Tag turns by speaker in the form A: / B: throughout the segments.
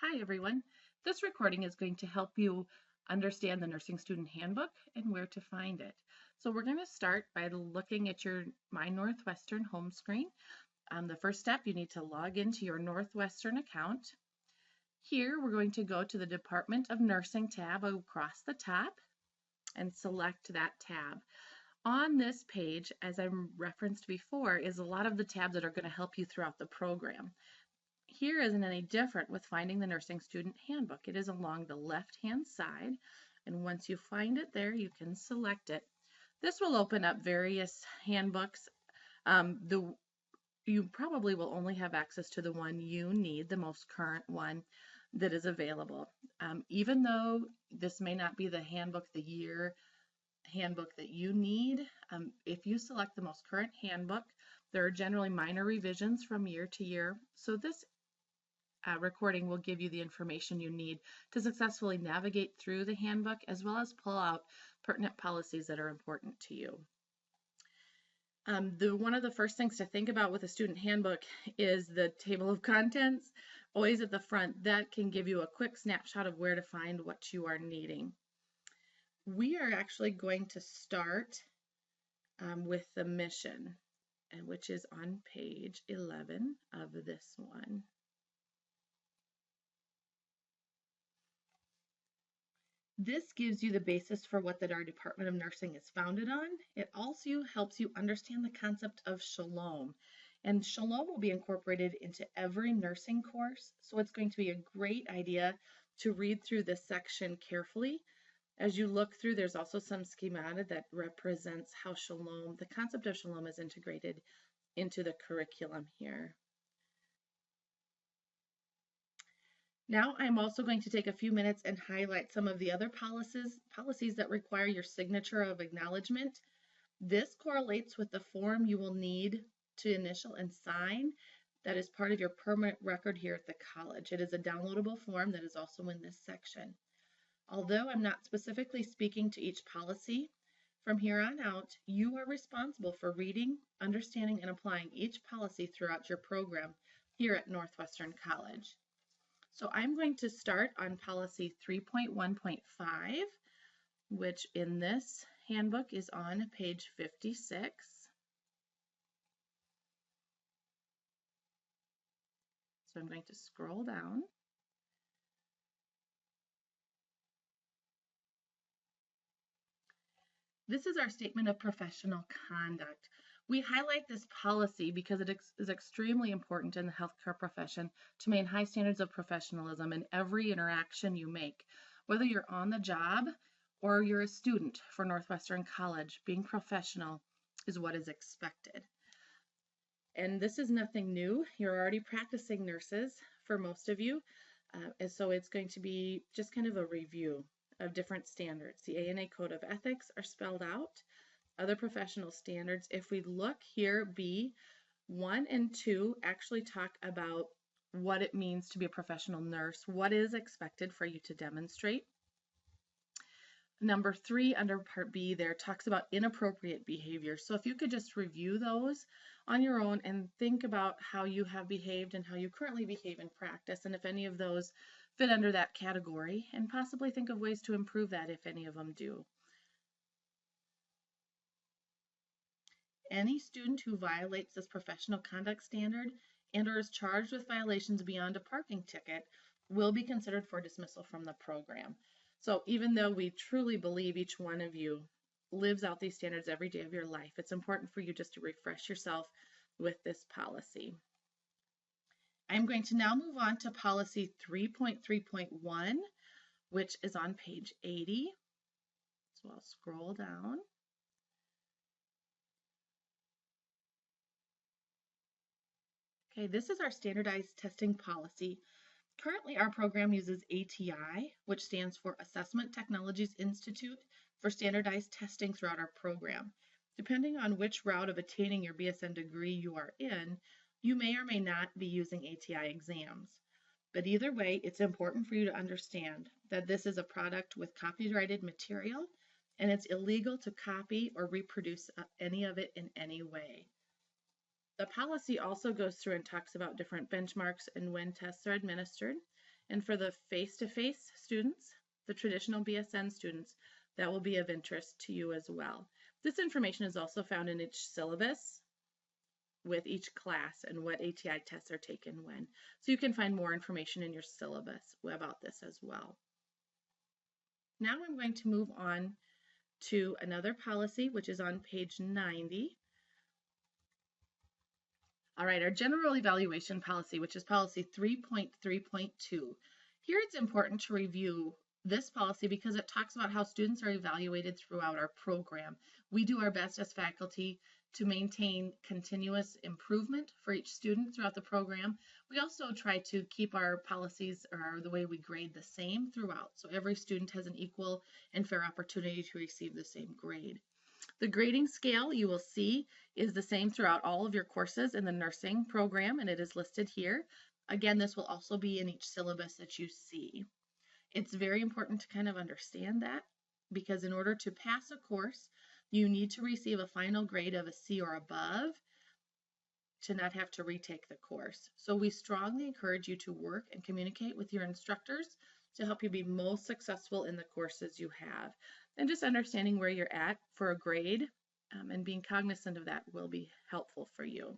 A: Hi everyone. This recording is going to help you understand the Nursing Student Handbook and where to find it. So we're going to start by looking at your My Northwestern home screen. The first step, you need to log into your Northwestern account. Here we're going to go to the Department of Nursing tab across the top and select that tab. On this page, as I referenced before, is a lot of the tabs that are going to help you throughout the program. Here isn't any different with finding the Nursing Student Handbook. It is along the left-hand side, and once you find it there, you can select it. This will open up various handbooks. You probably will only have access to the one you need, the most current one that is available. Even though this may not be the handbook, the year handbook that you need, if you select the most current handbook, there are generally minor revisions from year to year. So this recording will give you the information you need to successfully navigate through the handbook, as well as pull out pertinent policies that are important to you. One of the first things to think about with a student handbook is the table of contents, always at the front. That can give you a quick snapshot of where to find what you are needing. We are actually going to start with the mission, which is on page 11 of this one. This gives you the basis for what our Department of Nursing is founded on. It also helps you understand the concept of shalom. And shalom will be incorporated into every nursing course, so it's going to be a great idea to read through this section carefully. As you look through, there's also some schemata that represents how shalom, the concept of shalom, is integrated into the curriculum here. Now I'm also going to take a few minutes and highlight some of the other policies that require your signature of acknowledgement. This correlates with the form you will need to initial and sign that is part of your permanent record here at the college. It is a downloadable form that is also in this section. Although I'm not specifically speaking to each policy, from here on out, you are responsible for reading, understanding, and applying each policy throughout your program here at Northwestern College. So I'm going to start on policy 3.1.5, which in this handbook is on page 56. So I'm going to scroll down. This is our statement of professional conduct. We highlight this policy because it is extremely important in the healthcare profession to maintain high standards of professionalism in every interaction you make. Whether you're on the job or you're a student for Northwestern College, being professional is what is expected. And this is nothing new. You're already practicing nurses for most of you, and so it's going to be just kind of a review of different standards. The ANA Code of Ethics are spelled out. Other professional standards, if we look here, B1 and 2 actually talk about what it means to be a professional nurse, what is expected for you to demonstrate. Number 3 under Part B there talks about inappropriate behavior. So if you could just review those on your own and think about how you have behaved and how you currently behave in practice, and if any of those fit under that category, and possibly think of ways to improve that if any of them do. Any student who violates this professional conduct standard and or is charged with violations beyond a parking ticket will be considered for dismissal from the program. So even though we truly believe each one of you lives out these standards every day of your life, it's important for you just to refresh yourself with this policy. I'm going to now move on to policy 3.3.1, which is on page 80. So I'll scroll down. Okay, this is our standardized testing policy. Currently, our program uses ATI, which stands for Assessment Technologies Institute, for standardized testing throughout our program. Depending on which route of attaining your BSN degree you are in, you may or may not be using ATI exams. But either way, it's important for you to understand that this is a product with copyrighted material, and it's illegal to copy or reproduce any of it in any way. The policy also goes through and talks about different benchmarks and when tests are administered. And for the face-to-face students, the traditional BSN students, that will be of interest to you as well. This information is also found in each syllabus with each class and what ATI tests are taken when. So you can find more information in your syllabus about this as well. Now I'm going to move on to another policy, which is on page 90. All right, our general evaluation policy, which is policy 3.3.2. Here it's important to review this policy because it talks about how students are evaluated throughout our program. We do our best as faculty to maintain continuous improvement for each student throughout the program. We also try to keep our policies or the way we grade the same throughout. So every student has an equal and fair opportunity to receive the same grade. The grading scale you will see is the same throughout all of your courses in the nursing program, and it is listed here. Again, this will also be in each syllabus that you see. It's very important to kind of understand that because in order to pass a course, you need to receive a final grade of a C or above to not have to retake the course. So we strongly encourage you to work and communicate with your instructors to help you be most successful in the courses you have. And just understanding where you're at for a grade and being cognizant of that will be helpful for you.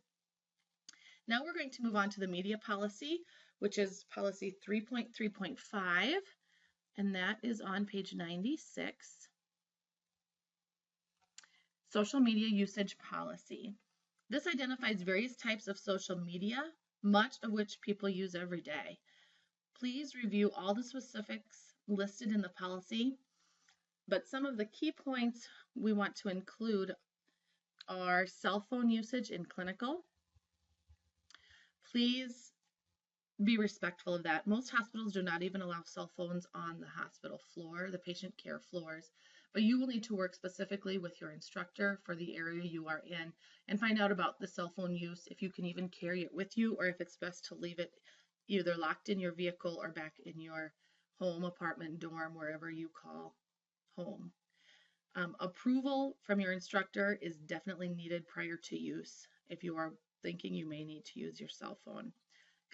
A: Now we're going to move on to the media policy, which is policy 3.3.5, and that is on page 96. Social media usage policy. This identifies various types of social media, much of which people use every day. Please review all the specifics listed in the policy, but some of the key points we want to include are cell phone usage in clinical. Please be respectful of that. Most hospitals do not even allow cell phones on the hospital floor, the patient care floors, but you will need to work specifically with your instructor for the area you are in and find out about the cell phone use, if you can even carry it with you, or if it's best to leave it either locked in your vehicle or back in your home, apartment, dorm, wherever you call home. Approval from your instructor is definitely needed prior to use if you are thinking you may need to use your cell phone.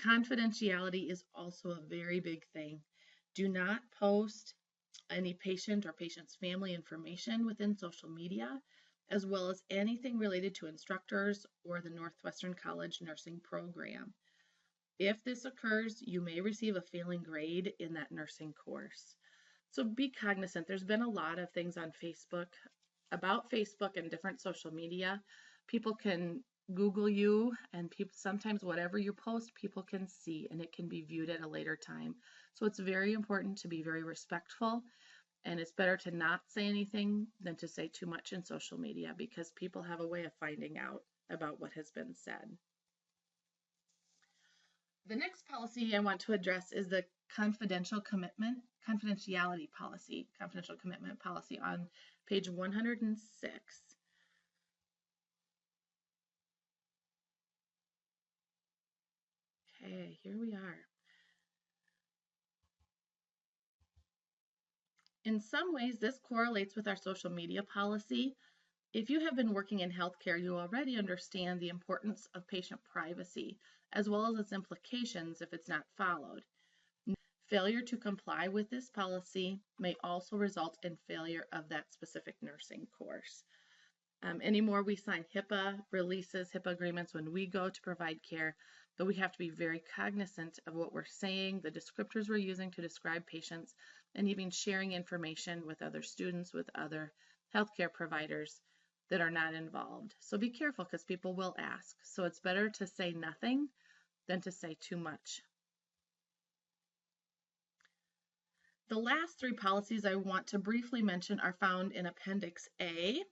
A: Confidentiality is also a very big thing. Do not post any patient or patient's family information within social media, as well as anything related to instructors or the Northwestern College nursing program. If this occurs, you may receive a failing grade in that nursing course. So be cognizant. There's been a lot of things on Facebook about Facebook and different social media. People can Google you, and sometimes whatever you post, people can see, and it can be viewed at a later time. So it's very important to be very respectful, and it's better to not say anything than to say too much in social media because people have a way of finding out about what has been said. The next policy I want to address is the confidentiality policy, confidential commitment policy on page 106. Okay, here we are. In some ways, this correlates with our social media policy. If you have been working in healthcare, you already understand the importance of patient privacy, as well as its implications if it's not followed. Failure to comply with this policy may also result in failure of that specific nursing course. Anymore, we sign HIPAA releases, HIPAA agreements when we go to provide care, but we have to be very cognizant of what we're saying, the descriptors we're using to describe patients, and even sharing information with other students, with other healthcare providers that are not involved. So be careful because people will ask. So it's better to say nothing than to say too much. The last three policies I want to briefly mention are found in Appendix A.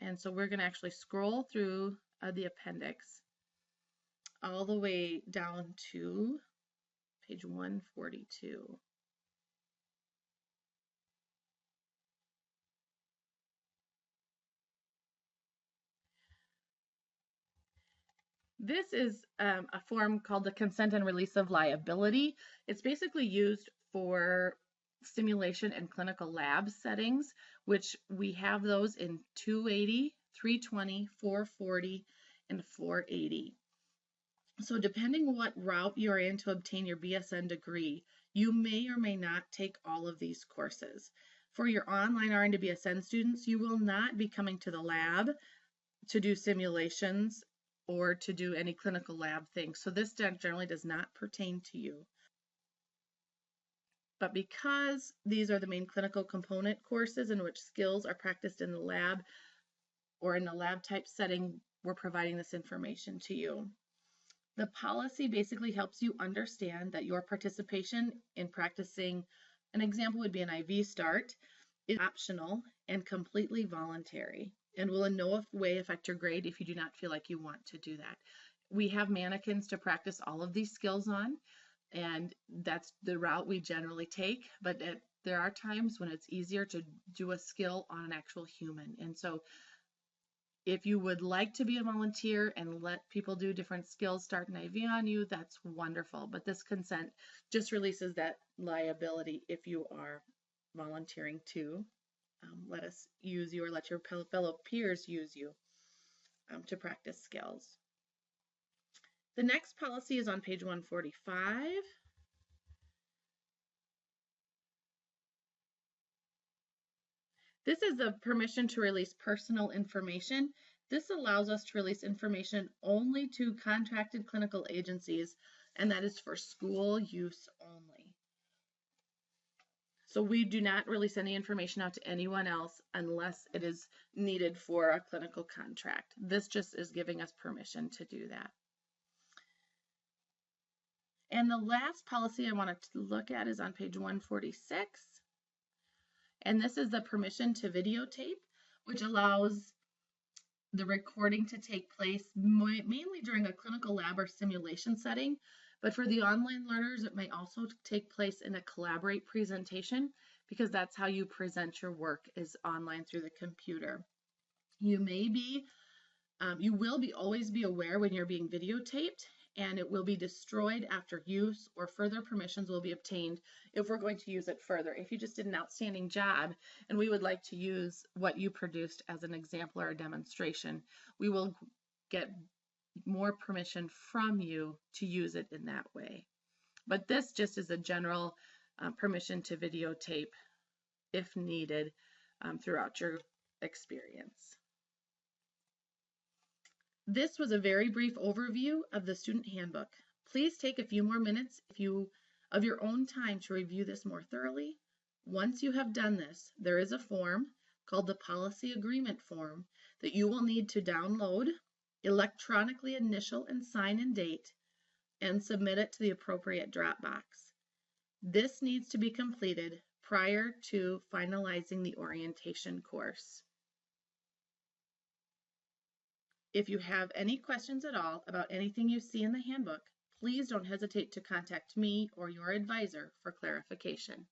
A: And so we're going to actually scroll through the appendix all the way down to page 142. This is a form called the consent and release of liability. It's basically used for simulation and clinical lab settings, which we have those in 280, 320, 440, and 480. So depending what route you're in to obtain your BSN degree, you may or may not take all of these courses. For your online RN-BSN students, you will not be coming to the lab to do simulations or to do any clinical lab things. So this generally does not pertain to you. But because these are the main clinical component courses in which skills are practiced in the lab or in a lab type setting, we're providing this information to you. The policy basically helps you understand that your participation in practicing, an example would be an IV start, is optional and completely voluntary and will in no way affect your grade if you do not feel like you want to do that. We have mannequins to practice all of these skills on, and that's the route we generally take, but there are times when it's easier to do a skill on an actual human. And so if you would like to be a volunteer and let people do different skills, start an IV on you, that's wonderful. But this consent just releases that liability if you are volunteering to let us use you or let your fellow peers use you to practice skills. The next policy is on page 145. This is the permission to release personal information. This allows us to release information only to contracted clinical agencies, and that is for school use only. So we do not release any information out to anyone else unless it is needed for a clinical contract. This just is giving us permission to do that. And the last policy I want to look at is on page 146. And this is the permission to videotape, which allows the recording to take place mainly during a clinical lab or simulation setting. But for the online learners, it may also take place in a collaborate presentation because that's how you present your work is online through the computer. You will always be aware when you're being videotaped, and it will be destroyed after use or further permissions will be obtained if we're going to use it further. If you just did an outstanding job and we would like to use what you produced as an example or a demonstration, we will get more permission from you to use it in that way. But this just is a general permission to videotape if needed throughout your experience. This was a very brief overview of the student handbook. Please take a few more minutes of your own time to review this more thoroughly. Once you have done this, there is a form called the policy agreement form that you will need to download, electronically initial and sign and date, and submit it to the appropriate Dropbox. This needs to be completed prior to finalizing the orientation course. If you have any questions at all about anything you see in the handbook, please don't hesitate to contact me or your advisor for clarification.